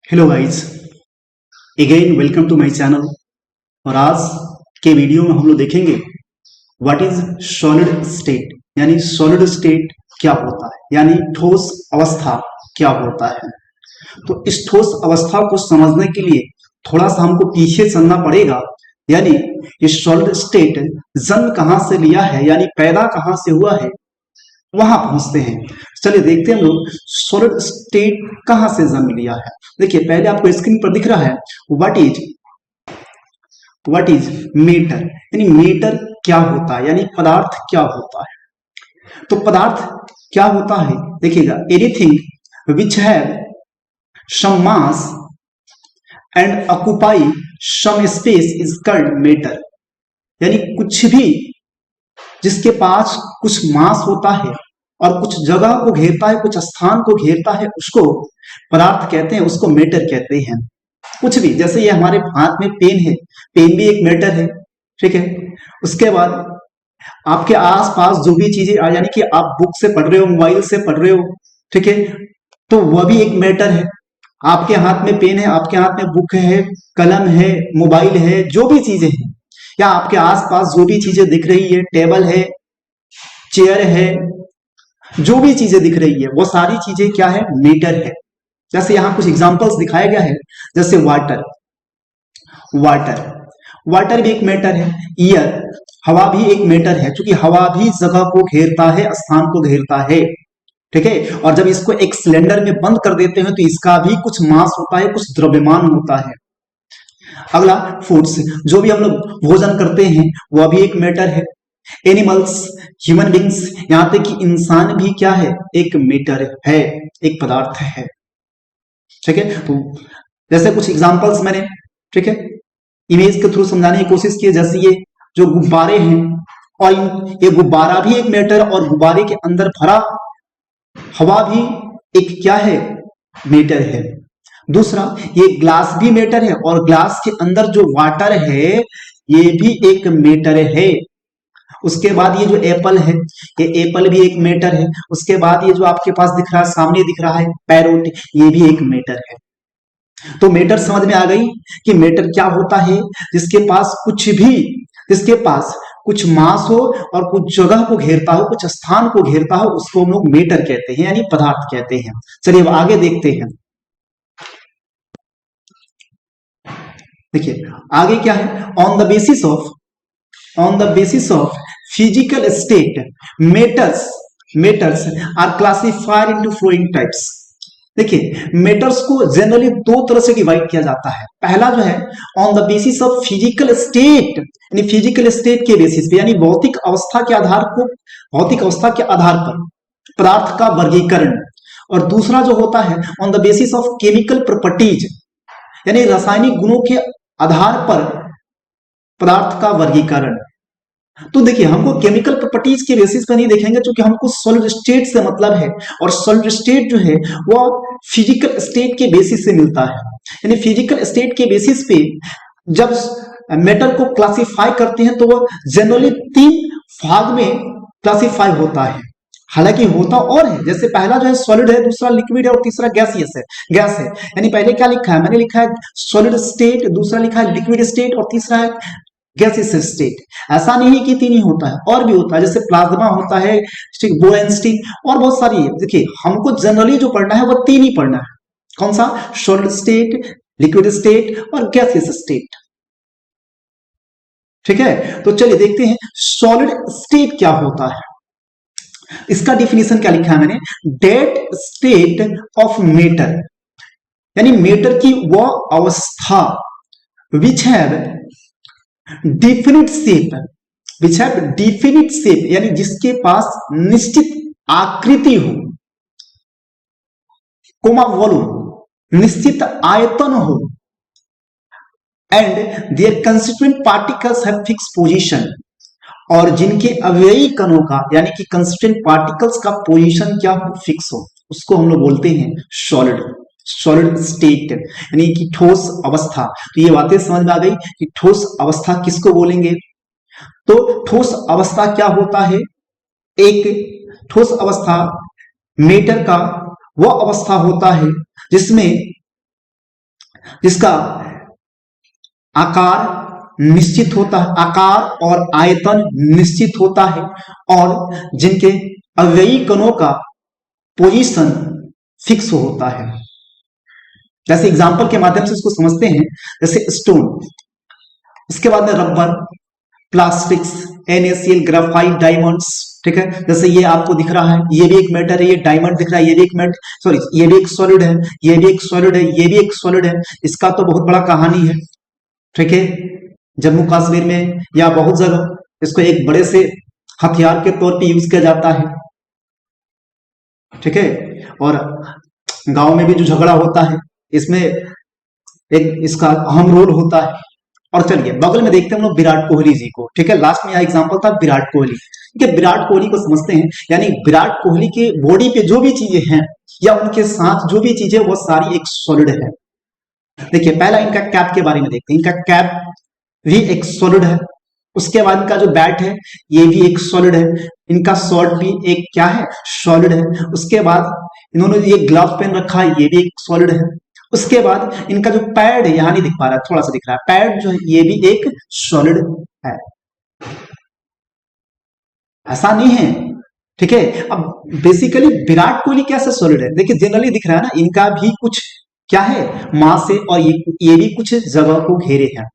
Hello guys, again welcome to my channel. और आज के वीडियो में हम लोग देखेंगे व्हाट इज सॉलिड स्टेट, यानी सॉलिड स्टेट क्या होता है, यानी ठोस अवस्था क्या होता है। तो इस ठोस अवस्था को समझने के लिए थोड़ा सा हमको पीछे चलना पड़ेगा, यानी ये सॉलिड स्टेट जन्म कहाँ से लिया है, यानी पैदा कहाँ से हुआ है, वहां पहुंचते हैं। चलिए देखते हैं हम लोग सॉलिड स्टेट कहां से जन्म लिया है। देखिए पहले आपको स्क्रीन पर दिख रहा है व्हाट इज मेटर, यानी मेटर क्या होता है, यानी पदार्थ क्या होता है। तो पदार्थ क्या होता है, देखिएगा, anything which have some mass and occupy some space is called matter. यानी कुछ भी जिसके पास कुछ मास होता है और कुछ जगह को घेरता है, कुछ स्थान को घेरता है, उसको पदार्थ कहते हैं, उसको मेटर कहते हैं। कुछ भी, जैसे ये हमारे हाथ में पेन है, पेन भी एक मेटर है, ठीक है। उसके बाद आपके आसपास जो भी चीजें, यानी कि आप बुक से पढ़ रहे हो, मोबाइल से पढ़ रहे हो, ठीक है, तो वह भी एक मेटर है। आपके हाथ में पेन है, आपके हाथ में बुक है, कलम है, मोबाइल है, जो भी चीजें हैं, या आपके आसपास जो भी चीजें दिख रही है, टेबल है, चेयर है, जो भी चीजें दिख रही है, वो सारी चीजें क्या है, मीटर है। जैसे यहां कुछ एग्जांपल्स दिखाया गया है, जैसे वाटर, वाटर वाटर भी एक मेटर है। ईयर, हवा भी एक मेटर है, क्योंकि हवा भी जगह को घेरता है, स्थान को घेरता है, ठीक है। और जब इसको एक सिलेंडर में बंद कर देते हैं तो इसका भी कुछ मास होता है, कुछ द्रव्यमान होता है। अगला फूड्स, जो भी हम लोग भोजन करते हैं वह भी एक मेटर है। एनिमल्स, ह्यूमन बींग्स, यहां तक कि इंसान भी क्या है, एक मेटर है, एक पदार्थ है, ठीक है। तो जैसे कुछ एग्जांपल्स मैंने, ठीक है, इमेज के थ्रू समझाने की कोशिश की, जैसे ये जो गुब्बारे हैं, और ये गुब्बारा भी एक मेटर, और गुब्बारे के अंदर भरा हवा भी एक क्या है, मेटर है। दूसरा, ये ग्लास भी मेटर है, और ग्लास के अंदर जो वाटर है ये भी एक मेटर है। उसके बाद ये जो एप्पल है, ये एप्पल भी एक मेटर है। उसके बाद ये जो आपके पास दिख रहा है, सामने दिख रहा है पैरोट, ये भी एक मेटर है। तो मेटर समझ में आ गई कि मेटर क्या होता है, जिसके पास कुछ भी, जिसके पास कुछ मास हो और कुछ जगह को घेरता हो, कुछ स्थान को घेरता हो, उसको हम लोग मेटर कहते हैं, यानी पदार्थ कहते हैं। चलिए अब आगे देखते हैं। देखिए आगे क्या है, on the basis of physical state matters are classified into following types. देखिए मेटर्स को जनरली दो तरह से डिवाइड किया जाता है। पहला जो है, on the basis of physical state, यानी फिजिकल स्टेट के बेसिस पे, यानी भौतिक अवस्था के आधार को, भौतिक अवस्था के आधार पर पदार्थ का वर्गीकरण। और दूसरा जो होता है, on the basis of chemical properties, यानी रासायनिक गुणों के आधार पर पदार्थ का वर्गीकरण। तो देखिए हमको केमिकल प्रॉपर्टीज के बेसिस पर नहीं देखेंगे, क्योंकि हमको सॉलिड स्टेट से मतलब है, और सॉलिड स्टेट जो है वो फिजिकल स्टेट के बेसिस से मिलता है। यानी फिजिकल स्टेट के बेसिस पे जब मेटर को क्लासिफाई करते हैं तो वो जनरली तीन भाग में क्लासिफाई होता है। हालांकि होता और है, जैसे पहला जो है सॉलिड है, दूसरा लिक्विड है, और तीसरा गैसियस है, गैस है। यानी पहले क्या लिखा है, मैंने लिखा है सॉलिड स्टेट, दूसरा लिखा है लिक्विड स्टेट, और तीसरा है गैसियस स्टेट। ऐसा नहीं है कि तीन ही होता है, और भी होता है, जैसे प्लाज्मा होता है, बोरेंस्टीन, और बहुत सारी है। देखिए हमको जनरली जो पढ़ना है वो तीन ही पढ़ना है। कौन सा, सॉलिड स्टेट, लिक्विड स्टेट और गैसियस स्टेट, ठीक है। तो चलिए देखते हैं सॉलिड स्टेट क्या होता है। इसका डिफिनेशन क्या लिखा है मैंने, डेट स्टेट ऑफ मेटर, यानी मेटर की वह अवस्था which have definite shape, which have definite shape, यानी जिसके पास निश्चित आकृति हो, कोमा वॉल्यूम, निश्चित आयतन हो, and their constituent particles have fix position, और जिनके अवयवी कणों का, यानी कि कंस्टिट्यूएंट पार्टिकल्स का पोजीशन क्या हो, फिक्स हो, उसको हम लोग बोलते हैं सॉलिड, सॉलिड स्टेट, यानी कि ठोस अवस्था। तो ये बातें समझ में आ गई कि ठोस अवस्था किसको बोलेंगे। तो ठोस अवस्था क्या होता है, एक ठोस अवस्था मेटर का वह अवस्था होता है जिसमें जिसका आकार निश्चित होता है, आकार और आयतन निश्चित होता है, और जिनके अवयवी कणों का पोजीशन फिक्स होता है। जैसे एग्जांपल के माध्यम से इसको समझते हैं, जैसे स्टोन, उसके बाद में rubber, plastics, NaCl, graphite, diamonds, ठीक है। जैसे ये आपको दिख रहा है, ये भी एक मेटल है, ये डायमंड दिख रहा है, ये भी एक मेटल, सॉरी ये भी एक सॉलिड है, ये भी एक सॉलिड है, ये भी एक सॉलिड है। इसका तो बहुत बड़ा कहानी है, ठीक है। जम्मू कश्मीर में या बहुत जगह इसको एक बड़े से हथियार के तौर पे यूज किया जाता है, ठीक है। और गांव में भी जो झगड़ा होता है, इसमें एक इसका अहम रोल होता है। और चलिए बगल में देखते हैं हम लोग विराट कोहली जी को, ठीक है। लास्ट में यह एग्जांपल था विराट कोहली, ठीक है। विराट कोहली को समझते हैं, यानी विराट कोहली के बॉडी पे जो भी चीजें हैं या उनके साथ जो भी चीजें, वो सारी एक सॉलिड है। देखिए पहला इनका कैप के बारे में देखते हैं, इनका कैप भी एक सॉलिड है। उसके बाद इनका जो बैट है ये भी एक सॉलिड है, इनका शॉर्ट भी एक क्या है, सॉलिड है। उसके बाद इन्होंने ये ग्लव पहन रखा है, ये भी एक सॉलिड है। उसके बाद इनका जो पैड है, यहां नहीं दिख पा रहा है, थोड़ा सा दिख रहा है, पैड जो है ये भी एक सॉलिड है। ऐसा नहीं है, ठीक है। अब बेसिकली विराट कोहली कैसे सॉलिड है, देखिए जनरली दिख रहा है ना, इनका भी कुछ क्या है, मास है, और ये भी कुछ जगह को घेरे हैं।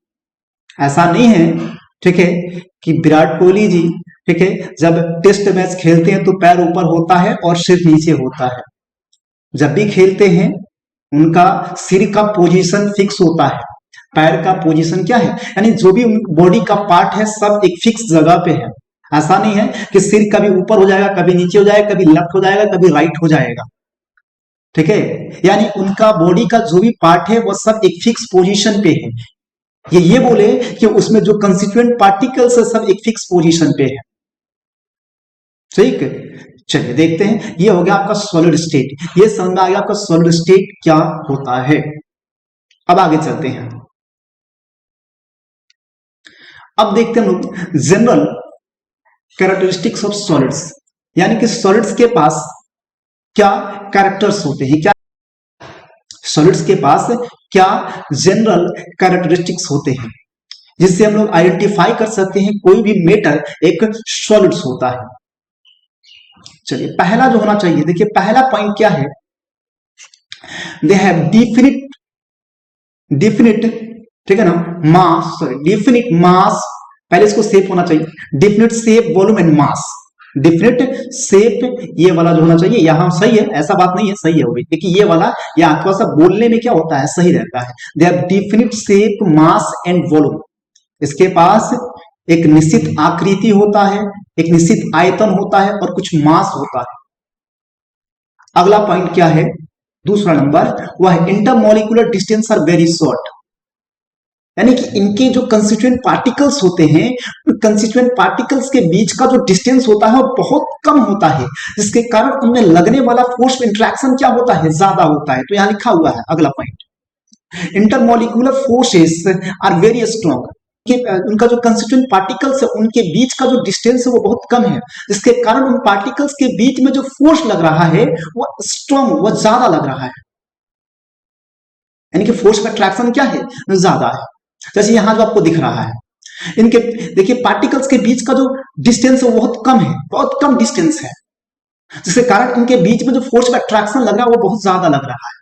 ऐसा नहीं है, ठीक है, कि विराट कोहली जी, ठीक है, जब टेस्ट मैच खेलते हैं तो पैर ऊपर होता है और सिर नीचे होता है। जब भी खेलते हैं उनका सिर का पोजीशन फिक्स होता है, पैर का पोजीशन क्या है, यानी जो भी बॉडी का पार्ट है सब एक फिक्स जगह पे है। ऐसा नहीं है कि सिर कभी ऊपर हो जाएगा, कभी नीचे हो जाएगा, कभी लेफ्ट हो जाएगा, कभी राइट हो जाएगा, ठीक है। यानी उनका बॉडी का जो भी पार्ट है वो सब एक फिक्स पोजीशन पे है। ये बोले कि उसमें जो कंस्टिट्यूएंट पार्टिकल्स है सब एक फिक्स पोजीशन पे है, ठीक है। चलिए देखते हैं, ये हो गया आपका सॉलिड स्टेट, ये समझ में आ गया आपका सॉलिड स्टेट क्या होता है। अब आगे चलते हैं, अब देखते हैं लोग जनरल कैरेक्टरिस्टिक्स ऑफ सॉलिड्स, यानी कि सॉलिड्स के पास क्या कैरेक्टर्स होते हैं, क्या सॉलिड्स के पास क्या जनरल कैरेक्टरिस्टिक्स होते हैं, जिससे हम लोग आइडेंटिफाई कर सकते हैं कोई भी मेटर एक सॉलिड्स होता है। चलिए पहला जो होना चाहिए, देखिए पहला पॉइंट क्या है, दे हैव डिफिनिट, ठीक है ना, मास, सॉरी डिफिनिट मास, पहले इसको शेप होना चाहिए, definite shape, volume and mass. Definite shape ये वाला जो होना चाहिए, यहां सही है, ऐसा बात नहीं है, सही है वो भी, लेकिन ये वाला यहाँ थोड़ा सा बोलने में क्या होता है, सही रहता है। They have definite shape, mass and volume, इसके पास एक निश्चित आकृति होता है, एक निश्चित आयतन होता है और कुछ मास होता है। अगला पॉइंट क्या है, दूसरा नंबर, वह intermolecular distance are very short, यानी कि इनके जो कंस्टिट्यूएंट पार्टिकल्स होते हैं, कंस्टिट्यूएंट पार्टिकल्स के बीच का जो डिस्टेंस होता है वो बहुत कम होता है, जिसके कारण उनमें लगने वाला फोर्स इंटरेक्शन क्या होता है, ज्यादा होता है। तो यहां लिखा हुआ है अगला point, intermolecular forces are very strong, उनका जो कंस्टिट्यूएंट पार्टिकल्स है उनके बीच का जो डिस्टेंस है वो बहुत कम है, जिसके कारण उन पार्टिकल्स के बीच में जो फोर्स लग रहा है वो स्ट्रॉन्ग, वो ज्यादा लग रहा है, यानी कि फोर्स का अट्रैक्शन क्या है, ज्यादा है। जैसे यहां जो आपको दिख रहा है, इनके देखिए पार्टिकल्स के बीच का जो डिस्टेंस है वो बहुत कम है, बहुत कम डिस्टेंस है, जिसके कारण इनके बीच में जो फोर्स का अट्रैक्शन लग रहा है वो बहुत ज्यादा लग रहा है।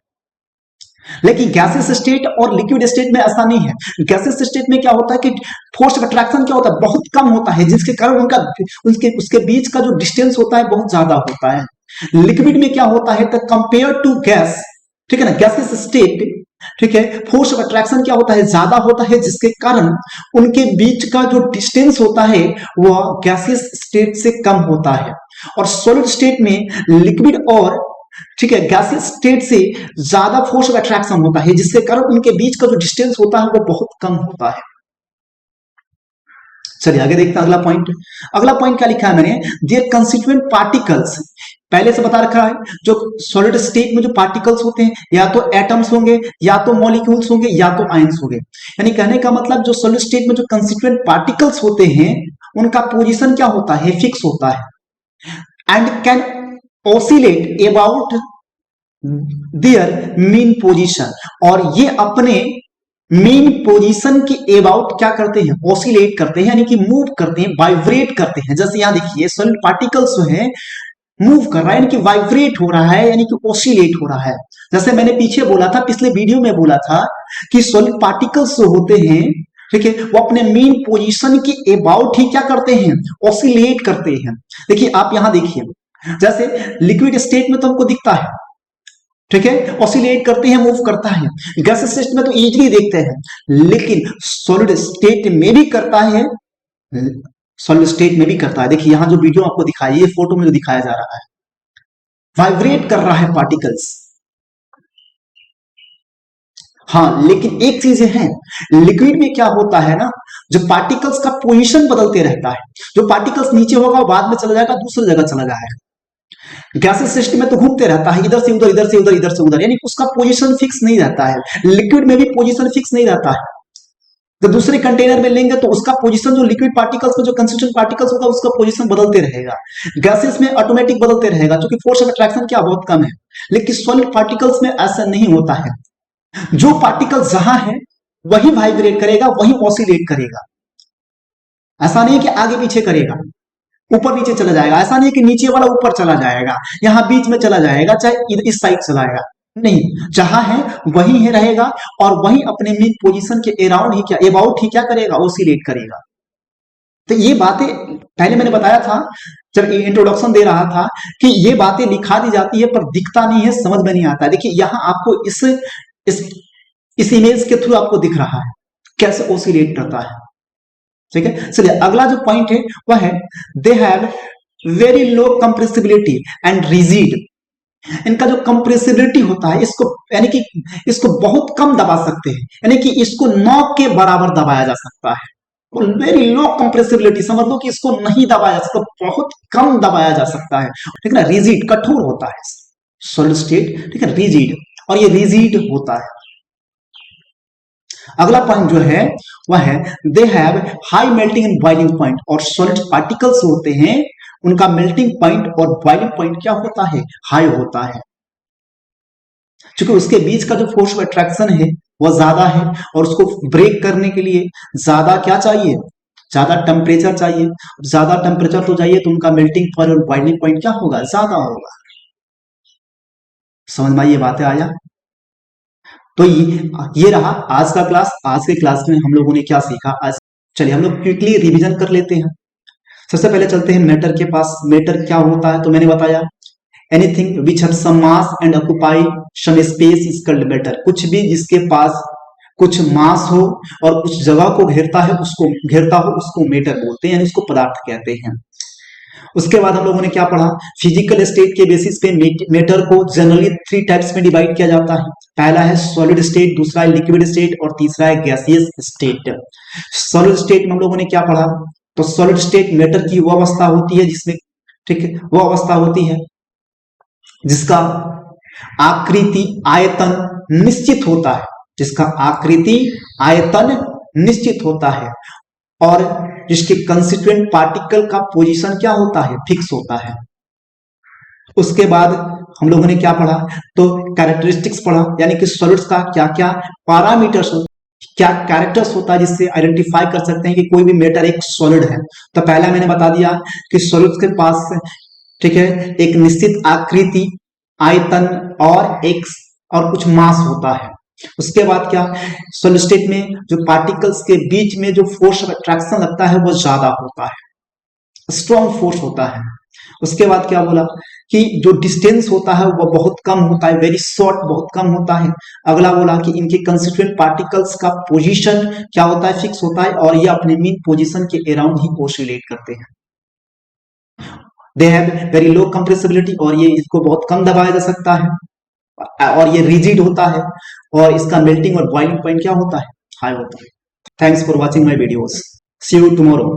लेकिन गैसेस स्टेट और लिक्विड स्टेट में ऐसा नहीं है। गैसेस स्टेट में क्या होता है कि फोर्स ऑफ अट्रैक्शन क्या होता है, बहुत कम होता है, जिसके कारण उनका उसके बीच का जो डिस्टेंस होता है बहुत ज्यादा होता है। लिक्विड में क्या होता है, कंपेयर टू गैस, ठीक है ना, गैसेस स्टेट, ठीक है, फोर्स ऑफ अट्रैक्शन क्या होता है, ज्यादा होता है, जिसके कारण उनके बीच का जो डिस्टेंस होता है वह गैसियस स्टेट से कम होता है। और सॉलिड स्टेट में लिक्विड और, ठीक है, गैसियस स्टेट से ज्यादा फोर्स ऑफ अट्रैक्शन होता है, जिसके कारण उनके बीच का जो डिस्टेंस होता है वो बहुत कम होता है। चलिए आगे देखते हैं अगला पॉइंट। अगला पॉइंट क्या लिखा है मैंने, देयर कंस्टिट्यूएंट पार्टिकल्स, पहले से बता रखा है जो सॉलिड स्टेट में जो पार्टिकल्स होते हैं या तो एटम्स होंगे, या तो मॉलिक्यूल्स होंगे, या तो आयंस होंगे। यानी कहने का मतलब जो सॉलिड स्टेट में जो कंस्टिट्यूएंट पार्टिकल्स होते हैं उनका पोजीशन क्या होता है, फिक्स होता है, and can oscillate about their main position, और ये अपने मेन पोजीशन के अबाउट क्या करते हैं, ऑसिलेट करते हैं, यानी कि मूव करते हैं, वाइब्रेट करते हैं। जैसे यहां देखिए सॉलिड पार्टिकल्स जो है मूव कर रहा है, यानी कि वाइब्रेट हो रहा है, यानी कि ऑसिलेट हो रहा है। जैसे मैंने पीछे बोला था, पिछले वीडियो में बोला था कि सॉलिड पार्टिकल्स जो होते हैं, ठीक है, वो अपने मेन पोजीशन के अबाउट ही क्या करते हैं, ऑसिलेट करते हैं। देखिए आप यहां देखिए, जैसे लिक्विड स्टेट में तो हमको दिखता है, ठीक है, ऑसिलेट करते हैं, मूव करता है। गैस स्टेट में तो इजीली देखते हैं, लेकिन सॉलिड स्टेट में भी करता है, सॉलिड स्टेट में भी करता है। देखिए यहां जो वीडियो आपको दिखाई, ये फोटो में जो दिखाया जा रहा है, वाइब्रेट कर रहा है पार्टिकल्स। हाँ, लेकिन एक चीज है, लिक्विड में क्या होता है ना, जो पार्टिकल्स का पोजीशन बदलते रहता है, जो पार्टिकल्स नीचे होगा बाद में चला जाएगा, दूसरी जगह चला जाएगा। गैसेस सिस्टम में तो घूमते रहता है, इधर से उधर, इधर से उधर, इधर से उधर, यानी उसका पोजीशन फिक्स नहीं रहता है। लिक्विड में भी पोजीशन फिक्स नहीं रहता है। जब दूसरे कंटेनर में लेंगे तो उसका पोजीशन, जो लिक्विड पार्टिकल्स में जो कंस्टिट्यूएंट पार्टिकल्स होगा, उसका पोजीशन बदलते रहेगा। गैसेस में ऑटोमेटिक बदलते रहेगा, क्योंकि फोर्स ऑफ अट्रैक्शन क्या बहुत कम है। लेकिन सॉलिड पार्टिकल्स में ऐसा नहीं होता है। जो पार्टिकल जहां है वही वाइब्रेट करेगा, वही ऑसिलेट करेगा। ऐसा नहीं है कि आगे पीछे करेगा, ऊपर नीचे चला जाएगा। ऐसा नहीं है कि नीचे वाला ऊपर चला जाएगा, यहां बीच में चला जाएगा, चाहे इस साइड चला जाएगा, नहीं, जहां है वही है रहेगा, और वही अपने मेन पोजीशन के अराउंड ही क्या, अबाउट ही क्या करेगा, ऑसिलेट करेगा। तो ये बातें पहले मैंने बताया था जब इंट्रोडक्शन दे रहा था कि ये बातें लिखा दी जाती है पर दिखता नहीं है, समझ में नहीं आता। देखिए यहां आपको इस इस इमेज के थ्रू आपको दिख रहा है कैसे ऑसिलेट करता है, ठीक है। चलिए अगला जो पॉइंट है वह है, they have very low compressibility and rigid. इनका जो कंप्रेसिबिलिटी होता है, इसको यानी कि इसको बहुत कम दबा सकते हैं, यानी कि इसको 9 के बराबर दबाया जा सकता है। वेरी लो कंप्रेसिबिलिटी, समझ लो कि इसको नहीं दबाया जा सकता, बहुत कम दबाया जा सकता है, ठीक है ना। रिजिड, कठोर होता है सॉलिड स्टेट, ठीक है, रिजिड, और ये रिजिड होता है। अगला पॉइंट जो है वह है, they have high melting and boiling point. और सॉलिड पार्टिकल्स होते हैं, उनका मेल्टिंग पॉइंट और बॉइलिंग पॉइंट क्या होता है, हाई होता है, क्योंकि उसके बीच का जो फोर्स ऑफ अट्रैक्शन है वह ज्यादा है, और उसको ब्रेक करने के लिए ज्यादा क्या चाहिए, ज्यादा टेम्परेचर चाहिए। ज्यादा टेम्परेचर तो चाहिए तो उनका मेल्टिंग पॉइंट और बॉइलिंग पॉइंट क्या होगा, ज्यादा होगा। समझ में ये बातें आया। तो ये रहा आज का क्लास। आज के क्लास में हम लोगों ने क्या सीखा आज, चलिए हम लोग क्विकली रिवीजन कर लेते हैं। सबसे पहले चलते हैं मैटर के पास। मैटर क्या होता है, तो मैंने बताया, anything which have some mass and occupy some space is called matter. कुछ भी जिसके पास कुछ मास हो और उस जगह को घेरता है, उसको घेरता हो, उसको मैटर बोलते हैं, यानी उसको पदार्थ कहते हैं। उसके बाद हम लोगों ने क्या पढ़ा, फिजिकल स्टेट के बेसिस पे मैटर को जनरली 3 टाइप्स में डिवाइड किया जाता है। पहला है सॉलिड स्टेट, दूसरा है लिक्विड स्टेट, और तीसरा है गैसियस स्टेट। सॉलिड स्टेट में हम लोगों ने क्या पढ़ा, तो सॉलिड स्टेट मैटर की वो अवस्था होती है जिसमें, ठीक है, वो अवस्था होती है जिसका आकृति आयतन निश्चित होता है, जिसका आकृति आयतन निश्चित होता है, और जिसके कंस्टिट्यूएंट पार्टिकल का पोजीशन क्या होता है, फिक्स होता है। उसके बाद हम लोगों ने क्या पढ़ा, तो कैरेक्टरिस्टिक्स पढ़ा, यानी कि सॉलिड्स का क्या क्या पैरामीटर्स, क्या कैरेक्टर्स होता है जिससे आइडेंटिफाई कर सकते हैं कि कोई भी मैटर एक सॉलिड है। तो पहला मैंने बता दिया कि सॉलिड्स के पास, ठीक है, एक निश्चित आकृति, आयतन और कुछ मास होता है। उसके बाद क्या, सॉलिड स्टेट में जो पार्टिकल्स के बीच में जो फोर्स ऑफ अट्रैक्शन लगता है वो ज्यादा होता है, स्ट्रॉन्ग फोर्स होता है। उसके बाद क्या बोला कि जो डिस्टेंस होता है वो बहुत कम होता है, वेरी शॉर्ट, बहुत कम होता है। अगला बोला कि इनके कंस्टिट्यूएंट पार्टिकल्स का पोजीशन क्या होता है, फिक्स होता है, और ये अपने मेन पोजीशन के अराउंड ही ऑसिलेट करते हैं। They have very low compressibility, और ये इसको बहुत कम दबाया जा सकता है, और ये रिजिड होता है, और इसका मेल्टिंग और बॉइलिंग पॉइंट क्या होता है, हाई होता है। Thanks for watching my videos, see you tomorrow.